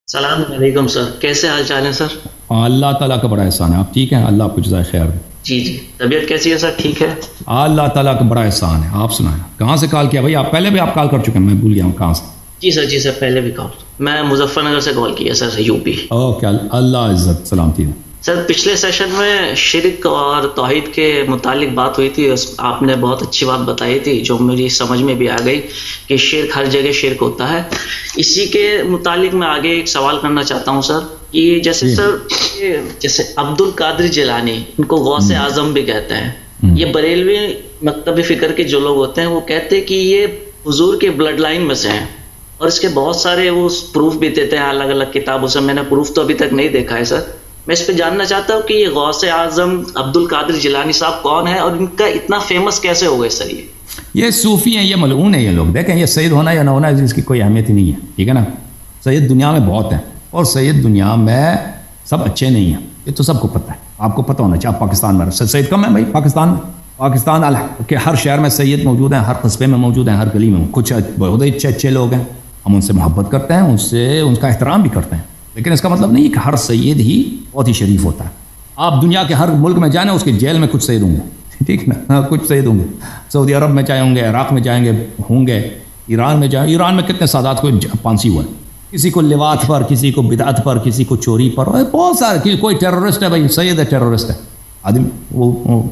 السلام علیکم سر، کیسے حال چال ہیں سر؟ اللہ تعالیٰ کا بڑا احسان ہے. آپ ٹھیک ہیں؟ اللہ آپ کو جزائے خیر دے. جی جی، طبیعت کیسی ہے سر؟ ٹھیک ہے اللہ تعالیٰ کا بڑا احسان ہے. آپ سنائیں کہاں سے کال کیا بھائی؟ آپ پہلے بھی آپ کال کر چکے ہیں، میں بھول گیا ہوں کہاں سے. جی سر. جی سر، پہلے بھی کال، میں مظفر نگر سے کال کیا سر، یو پی. اوکے، اللہ عزت سلامتی دے. سر پچھلے سیشن میں شرک اور توحید کے متعلق بات ہوئی تھی. آپ نے بہت اچھی بات بتائی تھی جو میری سمجھ میں بھی آ گئی کہ شرک ہر جگہ شرک ہوتا ہے. اسی کے متعلق میں آگے ایک سوال کرنا چاہتا ہوں سر، کہ جیسے سر جیسے عبد القادر جیلانی، ان کو غوث اعظم بھی کہتے ہیں. یہ بریلوی مکتب فکر کے جو لوگ ہوتے ہیں وہ کہتے ہیں کہ یہ حضور کے بلڈ لائن میں سے ہیں، اور اس کے بہت سارے وہ پروف بھی دیتے ہیں الگ الگ کتابوں سے. میں نے پروف تو ابھی تک نہیں دیکھا ہے سر. میں اس پہ جاننا چاہتا ہوں کہ یہ غوث اعظم عبد القادر جیلانی صاحب کون ہے اور ان کا اتنا فیمس کیسے ہو گئے سر؟ یہ صوفی ہیں، یہ ملعون ہیں یہ لوگ. دیکھیں، یہ سید ہونا یا نہ ہونا اس کی کوئی اہمیت ہی نہیں ہے، ٹھیک ہے نا. سید دنیا میں بہت ہیں، اور سید دنیا میں سب اچھے نہیں ہیں، یہ تو سب کو پتہ ہے. آپ کو پتہ ہونا چاہیے. آپ پاکستان میں سید کم ہے بھائی. پاکستان کے ہر شہر میں سید موجود ہیں، ہر قصبے میں موجود ہیں، ہر گلی میں. کچھ بہت اچھے لوگ ہیں، ہم ان سے محبت کرتے ہیں، ان کا احترام بھی کرتے ہیں، لیکن اس کا مطلب نہیں کہ ہر سید ہی بہت ہی شریف ہوتا ہے. آپ دنیا کے ہر ملک میں جائیں، اس کے جیل میں کچھ سید ہوں گے، ٹھیک نا، کچھ سید ہوں گے. سعودی عرب میں چاہے ہوں گے، عراق میں جائیں گے ہوں گے، ایران میں جائیں. ایران میں کتنے سادات کو پھانسی ہوا ہے، کسی کو لواط پر، کسی کو بدعت پر، کسی کو چوری پر، بہت سارے. کوئی ٹیررسٹ ہے بھائی، سید ہے، ٹیررسٹ ہے آدمی، وہ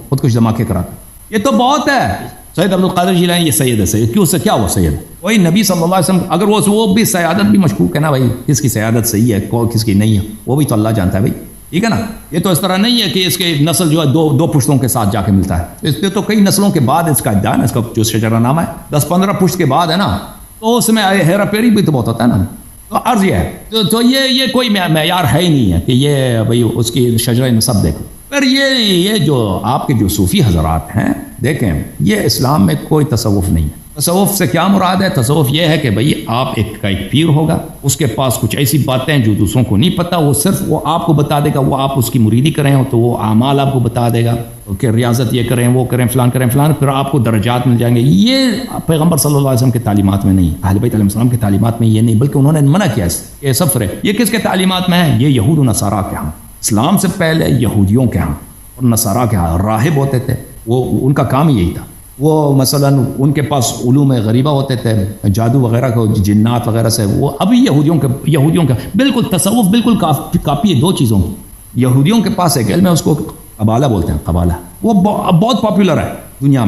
خود کچھ دھماکے کراتا ہے. یہ تو بہت ہے. سید عبد القادر جیلانی یہ سید ہے. سید کیوں سے کیا وہ سید ہے؟ وہی نبی صلی اللہ علیہ وسلم. اگر وہ بھی سیادت بھی مشکوک ہے نا بھائی، کس کی سیادت صحیح ہے کس کی نہیں ہے وہ بھی تو اللہ جانتا ہے بھائی، ٹھیک ہے نا. یہ تو اس طرح نہیں ہے کہ اس کے نسل جو ہے دو پشتوں کے ساتھ جا کے ملتا ہے. اس پہ تو کئی نسلوں کے بعد اس کا ادعا ہے نا. اس کا جو شجرہ نامہ ہے 10-15 پشت کے بعد ہے نا، تو اس میں ہیرا پھیری بھی تو بہت ہوتا ہے نا. تو عرض یہ ہے، تو یہ کوئی معیار ہے ہی نہیں ہے کہ یہ بھائی اس کی شجرہ نسب دیکھو. پھر یہ جو آپ کے جو صوفی حضرات ہیں، دیکھیں یہ اسلام میں کوئی تصوف نہیں ہے. تصوف سے کیا مراد ہے؟ تصوف یہ ہے کہ بھئی آپ ایک پیر ہوگا، اس کے پاس کچھ ایسی باتیں ہیں جو دوسروں کو نہیں پتہ، وہ صرف وہ آپ کو بتا دے گا. وہ آپ اس کی مریدی کریں ہو تو وہ اعمال آپ کو بتا دے گا کہ ریاضت یہ کریں، وہ کریں، فلان کریں فلان، پھر آپ کو درجات مل جائیں گے. یہ پیغمبر صلی اللہ علیہ وسلم کے تعلیمات میں نہیں، اہل بیت علیہ السلام کے تعلیمات میں یہ نہیں، بلکہ انہوں نے منع کیا یہ سفر ہے. یہ کس کے تعلیمات میں ہے؟ یہ یہود و نصارا کے ہاں. اسلام سے پہلے یہودیوں کے ہاں اور نصارا کے ہاں راہب ہوتے تھے. وہ ان کا کام یہی تھا. وہ مثلا ان کے پاس علوم غریبہ ہوتے تھے، جادو وغیرہ کو، جنات وغیرہ سے. وہ ابھی یہودیوں کا بالکل تصوف بالکل کاپی ہے دو چیزوں کی. یہودیوں کے پاس ایک علم ہے، اس کو قبالہ بولتے ہیں. قبالہ وہ بہت پاپولر ہے دنیا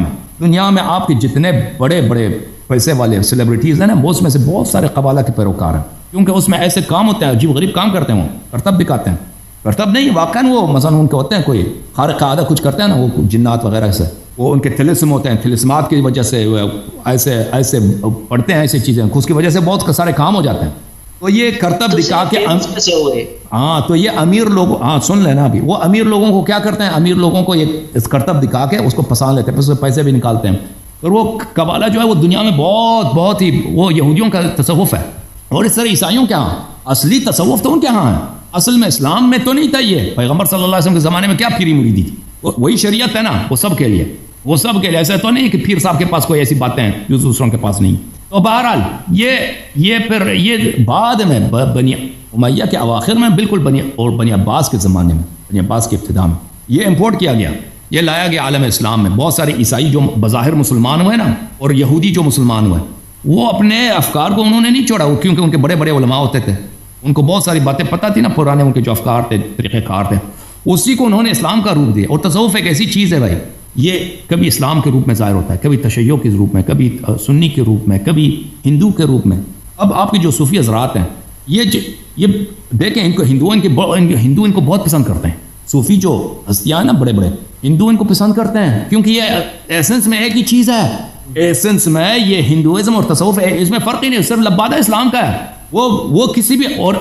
میں. آپ کے جتنے بڑے پیسے والے سیلیبریٹیز ہیں نا، وہ اس میں سے بہت سارے قبالہ کے پیروکار ہیں، کیونکہ اس میں ایسے کام ہوتے ہیں، عجیب غریب کام کرتے ہیں. وہ کرتب دکھاتے ہیں، کرتب نہیں واقعا وہ مثلا ان کے ہوتے ہیں کوئی خارق عادہ کچھ کرتے ہیں نا، وہ جنات وغیرہ سے، وہ ان کے تلسم ہوتے ہیں. تلسمات کی وجہ سے ایسے پڑھتے ہیں ایسی چیزیں، اس کی وجہ سے بہت سارے کام ہو جاتے ہیں. تو یہ کرتب دکھا کے تو یہ امیر لوگ سن لینا ابھی، وہ امیر لوگوں کو کیا کرتے ہیں؟ امیر لوگوں کو یہ کرتب دکھا کے اس کو پسان لیتے ہیں، پھر اس سے پیسے بھی نکالتے ہیں. اور وہ قبالہ جو ہے وہ دنیا میں بہت ہی وہ یہودیوں کا تصوف ہے. اور اس طرح عیسائیوں کے ہاں اصلی تصوف تو ان کے ہاں ہے. اصل میں اسلام میں تو نہیں تھا. یہ پیغمبر صلی اللہ علیہ وسلم کے زمانے میں کیا پیری مریدی تھی؟ وہی شریعت ہے نا، وہ سب کے لیے. ایسا تو نہیں کہ پیر صاحب کے پاس کوئی ایسی باتیں ہیں جو دوسروں کے پاس نہیں. تو بہرحال یہ بعد میں بنی امیہ کے اواخر میں بالکل بنی عباس کے زمانے میں، بنی عباس کے ابتدا میں یہ امپورٹ کیا گیا، یہ لایا گیا عالم اسلام میں. بہت سارے عیسائی جو بظاہر مسلمان ہوئے نا، اور یہودی جو مسلمان ہوئے، وہ اپنے افکار کو انہوں نے نہیں چھوڑا، کیونکہ ان کے بڑے علماء ہوتے تھے، ان کو بہت ساری باتیں پتہ تھی نا، پرانے ان کے جو افکار تھے، طریقہ کار تھے، اسی کو انہوں نے اسلام کا روپ دیا. اور تصوف ایک ایسی چیز ہے بھائی، یہ کبھی اسلام کے روپ میں ظاہر ہوتا ہے، کبھی تشیع کے روپ میں، کبھی سنی کے روپ میں، کبھی ہندو کے روپ میں. اب آپ کے جو صوفی حضرات ہیں، یہ دیکھیں، ہندو ان کو بہت پسند کرتے ہیں. صوفی جو ہستیاں ہیں نا، بڑے ہندو ان کو پسند کرتے ہیں، کیونکہ یہ ایسنس میں ایک ہی چیز ہے. ایسنس میں یہ ہندوازم اور تصوف ہے، اس میں فرق ہی نہیں، صرف لبادہ اسلام کا ہے. وہ کسی بھی اور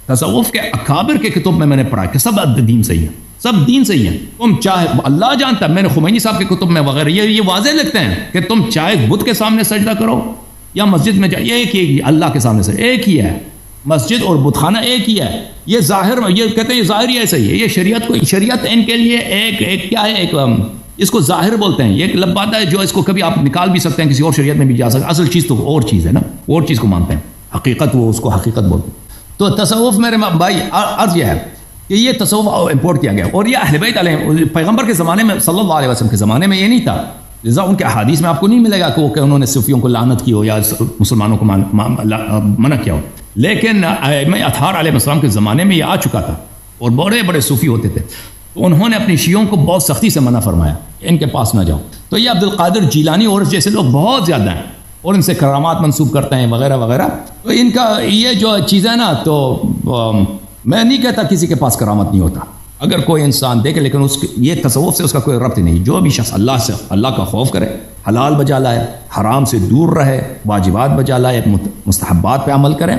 تصوف کے اکابر کے کتب میں نے پڑھا کہ سب دین صحیح ہے، سب دین صحیح ہے. تم چاہے اللہ جانتا ہے، میں نے خمینی صاحب کے کتب میں وغیرہ یہ واضح لکھتے ہیں کہ تم چاہے بدھ کے سامنے سجدہ کرو یا مسجد میں جائے، ایک ہی اللہ کے سامنے سے ایک ہی ہے. مسجد اور بت خانہ ایک ہی ہے. یہ ظاہر میں یہ کہتے ہیں، یہ ظاہر ہی ایسا ہی ہے. یہ شریعت ان کے لیے ایک کیا ہے، ایک اس کو ظاہر بولتے ہیں. یہ ایک لبادہ ہے جو اس کو کبھی آپ نکال بھی سکتے ہیں، کسی اور شریعت میں بھی جا سکتے ہیں. اصل چیز تو اور چیز ہے نا، اور چیز کو مانتے ہیں. حقیقت وہ اس کو حقیقت بولتے ہیں. تو تصوف میرے بھائی عرض یہ ہے کہ یہ تصوف امپورٹ کیا گیا، اور یہ اہل بیت علیہ پیغمبر کے زمانے میں صلی اللہ علیہ وسلم کے زمانے میں یہ نہیں تھا، لذا ان کے احادیث میں آپ کو نہیں ملے گا کہ انہوں نے صوفیوں کو لعنت کی ہو یا مسلمانوں کو منع کیا ہو، لیکن ائمہ اطہار علیہ السلام کے زمانے میں یہ آ چکا تھا اور بڑے بڑے صوفی ہوتے تھے، تو انہوں نے اپنی شیعوں کو بہت سختی سے منع فرمایا ان کے پاس نہ جاؤ۔ تو یہ عبد القادر جیلانی اور جیسے لوگ بہت زیادہ ہیں اور ان سے کرامات منسوب کرتے ہیں وغیرہ وغیرہ، تو ان کا یہ جو چیزیں نا، تو میں نہیں کہتا کسی کے پاس کرامت نہیں ہوتا، اگر کوئی انسان دیکھے، لیکن یہ تصوف سے اس کا کوئی ربط نہیں۔ جو بھی شخص اللہ کا خوف کرے، حلال بجا لائے، حرام سے دور رہے، واجبات بجا لائے، مستحبات پہ عمل کرے،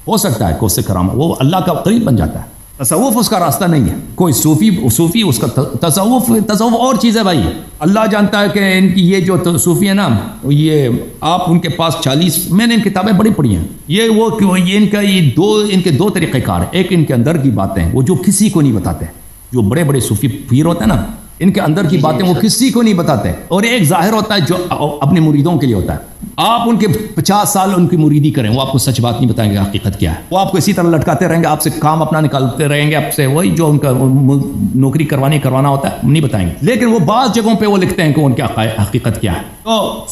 ہو سکتا ہے کہ اس سے کرامت، وہ اللہ کا قریب بن جاتا ہے۔ تصوف اس کا راستہ نہیں ہے، کوئی صوفی اس کا تصوف اور چیز ہے بھائی، اللہ جانتا ہے کہ ان کی یہ جو صوفی ہے نا، یہ آپ ان کے پاس 40، میں نے ان کتابیں بڑی پڑھی ہیں، یہ ان کے دو طریقہ کار ہیں، ایک ان کے اندر کی باتیں وہ جو کسی کو نہیں بتاتے، جو بڑے بڑے صوفی پیر ہوتے ہیں نا، ان کے اندر کی باتیں وہ کسی کو نہیں بتاتے، اور ایک ظاہر ہوتا ہے جو اپنے مریدوں کے لیے ہوتا ہے۔ آپ ان کے 50 سال ان کی مریدی کریں، وہ آپ کو سچ بات نہیں بتائیں گے حقیقت کیا ہے، وہ آپ کو اسی طرح لٹکاتے رہیں گے، آپ سے کام اپنا نکالتے رہیں گے، آپ سے وہی جو ان کا نوکری کروانا ہوتا ہے نہیں بتائیں گے، لیکن وہ بعض جگہوں پہ وہ لکھتے ہیں کہ ان کی حقیقت کیا ہے۔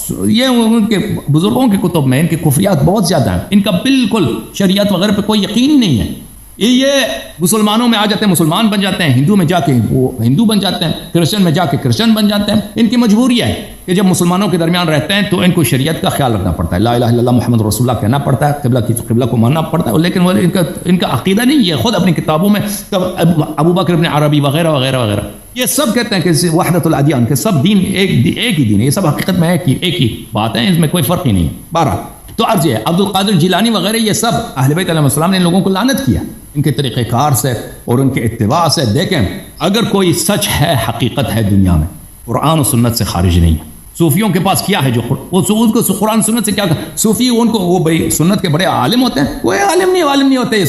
تو یہ ان کے بزرگوں کے کتب میں ان کے کفریات بہت زیادہ ہیں، ان کا بالکل شریعت وغیرہ پہ کوئی یقین ہی نہیں ہے۔ یہ مسلمانوں میں آ جاتے ہیں، مسلمان بن جاتے ہیں، ہندو میں جا کے وہ ہندو بن جاتے ہیں، کرسچن میں جا کے کرسچن بن جاتے ہیں۔ ان کی مجبوری ہے کہ جب مسلمانوں کے درمیان رہتے ہیں تو ان کو شریعت کا خیال رکھنا پڑتا ہے، لا الہ الا اللہ محمد رسول اللہ کہنا پڑتا ہے، قبلہ کو ماننا پڑتا ہے، لیکن وہ ان کا عقیدہ نہیں ہے، خود اپنی کتابوں میں ابو بکر ابن عربی وغیرہ وغیرہ وغیرہ یہ سب کہتے ہیں کہ وحدت الادیان کے سب دین ایک ہی دین ہے، یہ سب حقیقت میں ایک ہی بات ہے، اس میں کوئی فرق ہی نہیں ہے۔ بہرحال تو عرض ہے عبد القادر جیلانی وغیرہ یہ سب اہل بیت علیہ السلام نے ان لوگوں کو لعنت کیا، ان کے طریقہ کار سے اور ان کے اتباع سے۔ دیکھیں اگر کوئی سچ ہے، حقیقت ہے دنیا میں، قرآن و سنت سے خارج نہیں ہے۔ صوفیوں کے پاس کیا ہے جو وہ کو قرآن سنت سے کیا، صوفی ان کو وہ بھائی سنت کے بڑے عالم ہوتے ہیں، کوئی عالم نہیں ہوتے یہ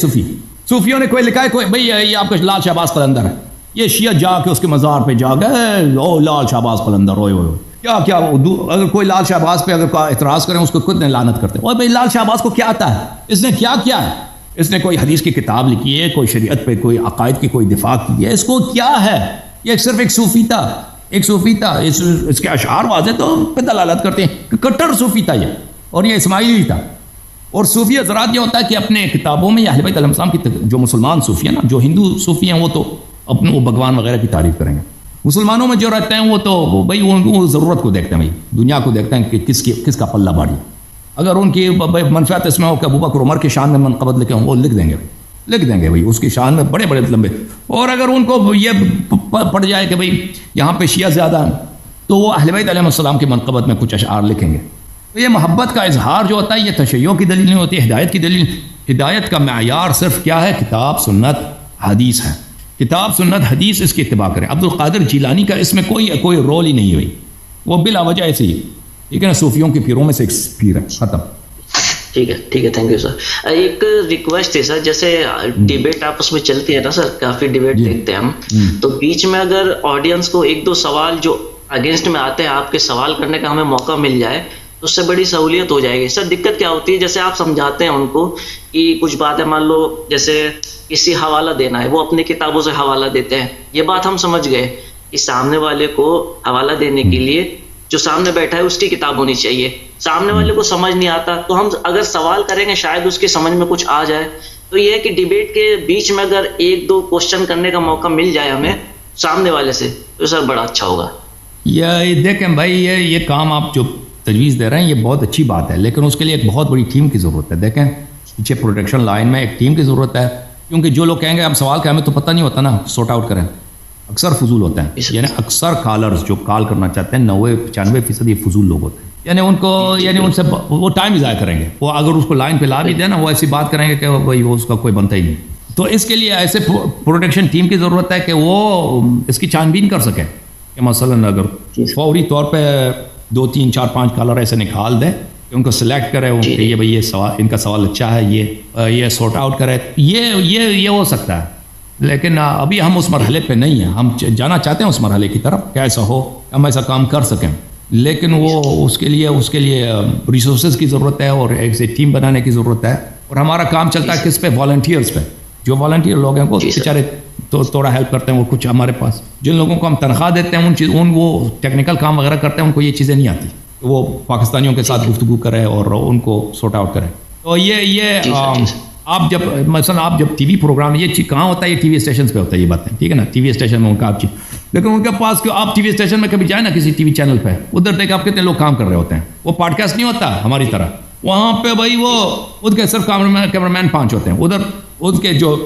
صوفیوں نے کوئی لکھا ہے کوئی بھائی یہ آپ کا لال شہباز قلندر ہے، یہ شیعہ جا کے اس کے مزار پہ جا گئے، او لال شہباز قلندر ہوئے کیا اگر کوئی لال شہباز پہ اگر کوئی اعتراض کریں اس کو خود نے لعنت کرتے ہیں، اور بھائی لال شہباز کو کیا آتا ہے، اس نے کیا ہے، اس نے کوئی حدیث کی کتاب لکھی ہے، کوئی شریعت پہ کوئی عقائد کی کوئی دفاع کی ہے، اس کو کیا ہے، یہ صرف ایک صوفی تھا، اس کے اشعار واضح تو پہ دلالت کرتے ہیں کہ کٹر صوفی تھا یہ، اور یہ اسماعیلی تھا۔ اور صوفی حضرات یہ ہوتا ہے کہ اپنے کتابوں میں اہل بیت علیہ السلام کی جو مسلمان صوفی ہیں نا، جو ہندو صوفی ہیں وہ تو اپنے وہ بھگوان وغیرہ کی تعریف کریں گے، مسلمانوں میں جو رہتے ہیں وہ تو بھائی وہ ضرورت کو دیکھتے ہیں، بھائی دنیا کو دیکھتے ہیں کہ کس کا پلہ بھاری، اگر ان کی منفعت اس میں ہو کہ ابو بکر عمر کی شان میں منقبت لکھے ہوں وہ لکھ دیں گے بھائی اس کی شان میں بڑے لمبے، اور اگر ان کو یہ پڑ جائے کہ بھائی یہاں پہ شیعہ زیادہ ہیں تو وہ اہل بیت علیہ السلام کی منقبت میں کچھ اشعار لکھیں گے۔ تو یہ محبت کا اظہار جو ہوتا ہے یہ تشیع کی دلیل نہیں ہوتی، ہدایت کی دلیل۔ ہدایت کا معیار صرف کیا ہے، کتاب سنت حدیث ہے، کتاب سنت حدیث اس کی اتباع کریں۔ عبد القادر جیلانی کا اس میں کوئی رول ہی نہیں ہوئی، وہ بلا وجہ ایسے ہی، ٹھیک ہے نا، صوفیوں کے پیروں میں سے ایک پیر ہے، ختم۔ ٹھیک ہے تھینک یو سر۔ ایک ریکویسٹ ہے سر، جیسے ڈیبیٹ آپس میں چلتی ہے نا سر، کافی ڈیبیٹ دیکھتے ہیں ہم، تو بیچ میں اگر آڈینس کو ایک دو سوال جو اگینسٹ میں آتے ہیں آپ کے سوال کرنے کا ہمیں موقع مل جائے تو اس سے بڑی سہولیت ہو جائے گی۔ سر دقت کیا ہوتی ہے، جیسے آپ سمجھاتے ہیں ان کو کہ کچھ باتیں مان لو جیسے کسی حوالہ دینا ہے، وہ اپنی کتابوں سے حوالہ دیتے ہیں، یہ بات ہم سمجھ گئے کہ سامنے والے کو حوالہ دینے کے لیے جو سامنے بیٹھا ہے اس کی کتاب ہونی چاہیے، سامنے والے کو سمجھ نہیں آتا تو ہم اگر سوال کریں گے شاید اس کی سمجھ میں کچھ آ جائے۔ تو یہ ہے کہ ڈیبیٹ کے بیچ میں اگر ایک دو کوشچن کرنے کا موقع مل جائے ہمیں سامنے والے سے تو سر بڑا اچھا ہوگا۔ یہ دیکھیں بھائی یہ کام آپ جو تجویز دے رہے ہیں یہ بہت اچھی بات ہے، لیکن اس کے لیے ایک بہت بڑی ٹیم کی ضرورت ہے۔ دیکھیں پیچھے پروڈکشن لائن میں ایک ٹیم کی ضرورت ہے، کیونکہ جو لوگ کہیں گے ہم سوال کریں ہمیں تو پتہ نہیں ہوتا نا، سورٹ آؤٹ کریں، اکثر فضول ہوتے ہیں، یعنی اکثر کالرز جو کال کرنا چاہتے ہیں 90-95% یہ فضول لوگ ہوتے ہیں، یعنی ان سے وہ ٹائم ضائع کریں گے، وہ اگر اس کو لائن پہ لا بھی دیں نا وہ ایسی بات کریں گے کہ بھائی وہ اس کا کوئی بنتا ہی نہیں۔ تو اس کے لیے ایسے پروڈکشن ٹیم کی ضرورت ہے کہ وہ اس کی چھان بین کر سکیں کہ مثلاً اگر فوری طور پہ 2 3 4 5 کالر ایسے نکال دیں کہ ان کو سلیکٹ کرے کہ یہ بھائی یہ سوال ان کا سوال اچھا ہے، یہ سورٹ آؤٹ کرے، یہ ہو سکتا ہے، لیکن ابھی ہم اس مرحلے پہ نہیں ہیں، ہم جانا چاہتے ہیں اس مرحلے کی طرف کہ ایسا ہو ہم ایسا کام کر سکیں، لیکن وہ اس کے لیے ریسورسز کی ضرورت ہے اور ایک سے ٹیم بنانے کی ضرورت ہے، اور ہمارا کام چلتا ہے کس پہ؟ والنٹیئرس پہ. جو والنٹیئر لوگ ہیں وہ بیچارے تو تھوڑا ہیلپ کرتے ہیں, وہ کچھ ہمارے پاس جن لوگوں کو ہم تنخواہ دیتے ہیں ان وہ ٹیکنیکل کام وغیرہ کرتے ہیں, ان کو یہ چیزیں نہیں آتی, وہ پاکستانیوں کے ساتھ گفتگو کرے اور ان کو سورٹ آؤٹ کرے. تو یہ آپ جب مثلا آپ جب ٹی وی پروگرام, یہ کہاں ہوتا ہے؟ یہ ٹی وی اسٹیشنس پہ ہوتا ہے یہ باتیں, ٹھیک ہے نا, ٹی وی اسٹیشن میں ان کا آپ چیز, لیکن ان کے پاس آپ ٹی وی اسٹیشن میں کبھی جائیں نا کسی ٹی وی چینل پہ, ادھر دیکھ آپ کتنے لوگ کام کر رہے ہوتے ہیں. وہ پوڈ کاسٹ نہیں ہوتا ہماری طرح, وہاں پہ بھائی وہ ان کے صرف کیمرہ مین 5 ہوتے ہیں ادھر, ان کے جو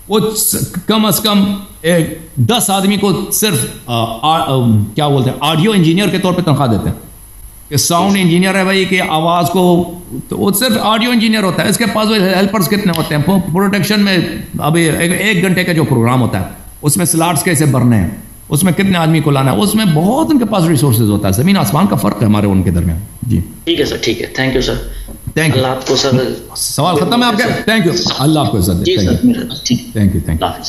وہ کم از کم 10 آدمی کو صرف کیا بولتے ہیں آڈیو انجینئر کے طور پہ تنخواہ دیتے ہیں, کہ ساؤنڈ انجینئر ہے بھائی کہ آواز کو, تو وہ صرف آڈیو انجینئر ہوتا ہے. اس کے پاس ہیلپرز کتنے ہوتے ہیں پروڈکشن میں؟ ابھی 1 گھنٹے کا جو پروگرام ہوتا ہے اس میں سلاٹس کیسے بھرنے ہیں, اس میں کتنے آدمی کو لانا ہے, اس میں بہت ان کے پاس ریسورسز ہوتا ہے. زمین آسمان کا فرق ہے ہمارے ان کے درمیان. جی ٹھیک ہے سر, ٹھیک ہے, thank you sir. Thank you. Allah آپ کو سر, سوال ختم ہے آپ کا؟ Thank you. اللہ آپ کو عزت دے. جی سر, تھینک یو. اللہ حافظ.